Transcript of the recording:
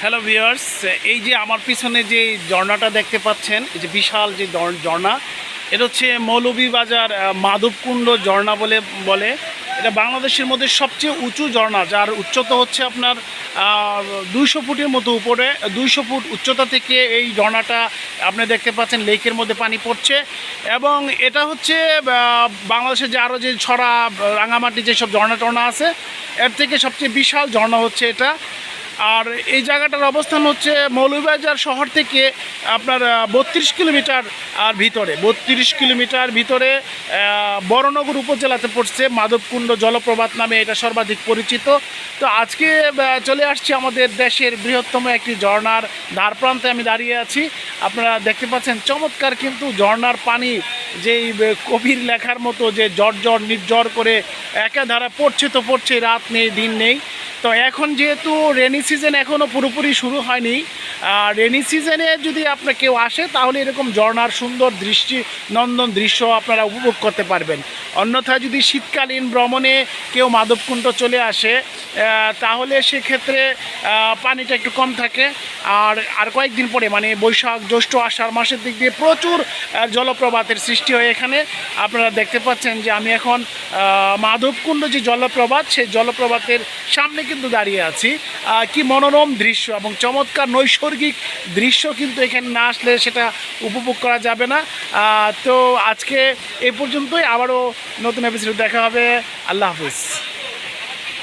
Hello viewers, এই যে আমার পিছনে যে ঝর্ণাটা দেখতে পাচ্ছেন, এই যে বিশাল যে ঝর্ণা, এটা হচ্ছে মৌলভীবাজার মাধবকুণ্ড ঝর্ণা বলে। এটা বাংলাদেশের মধ্যে সবচেয়ে উঁচু ঝর্ণা, যার উচ্চতা হচ্ছে আপনার 200 ফুটের মতো উপরে। 200 ফুট উচ্চতা থেকে এই ঝর্ণাটা আপনি দেখতে পাচ্ছেন, লেকের মধ্যে পানি পড়ছে। এবং এটা হচ্ছে বাংলাদেশের যে আরও যে ছড়া রাঙামাটি যেসব ঝর্ণা আছে, এর থেকে সবচেয়ে বিশাল ঝর্ণা হচ্ছে এটা। আর এই জায়গাটার অবস্থান হচ্ছে মৌলভীবাজার শহর থেকে আপনার 32 কিলোমিটার ভিতরে। 32 কিলোমিটার ভিতরে বড়নগর উপজেলাতে পড়ছে। মাধবকুণ্ড জলপ্রপাত নামে এটা সর্বাধিক পরিচিত। তো আজকে চলে আসছি আমাদের দেশের বৃহত্তম একটি ঝর্ণার ধার প্রান্তে আমি দাঁড়িয়ে আছি। আপনারা দেখতে পাচ্ছেন চমৎকার কিন্তু ঝর্ণার পানি যেই কবির লেখার মতো যে ঝরঝর নির্ঝর করে একাধারে পড়ছে তো পড়ছে, রাত নেই দিন নেই। তো এখন যেহেতু রেনি সিজন এখনও পুরোপুরি শুরু হয়নি, রেনি সিজনে যদি আপনার কেউ আসে তাহলে এরকম ঝর্ণার সুন্দর দৃষ্টিনন্দন দৃশ্য আপনারা উপভোগ করতে পারবেন। অন্যথায় যদি শীতকালীন ভ্রমণে কেউ মাধবকুণ্ড চলে আসে তাহলে সেক্ষেত্রে পানিটা একটু কম থাকে। আর কয়েকদিন পরে মানে বৈশাখ জ্যৈষ্ঠ আষাঢ় মাসের দিক দিয়ে প্রচুর জলপ্রপাতের সৃষ্টি হয় এখানে। আপনারা দেখতে পাচ্ছেন যে আমি এখন মাধবকুণ্ড যে জলপ্রপাত, সেই জলপ্রপাতের সামনে কিন্তু দাঁড়িয়ে আছি। কি মনোরম দৃশ্য এবং চমৎকার নৈসর্গিক দৃশ্য, কিন্তু এখানে না আসলে সেটা উপভোগ করা যাবে না। তো আজকে এই পর্যন্তই, আবারও নতুন এপিসোড দেখা হবে। আল্লাহ হাফিজ।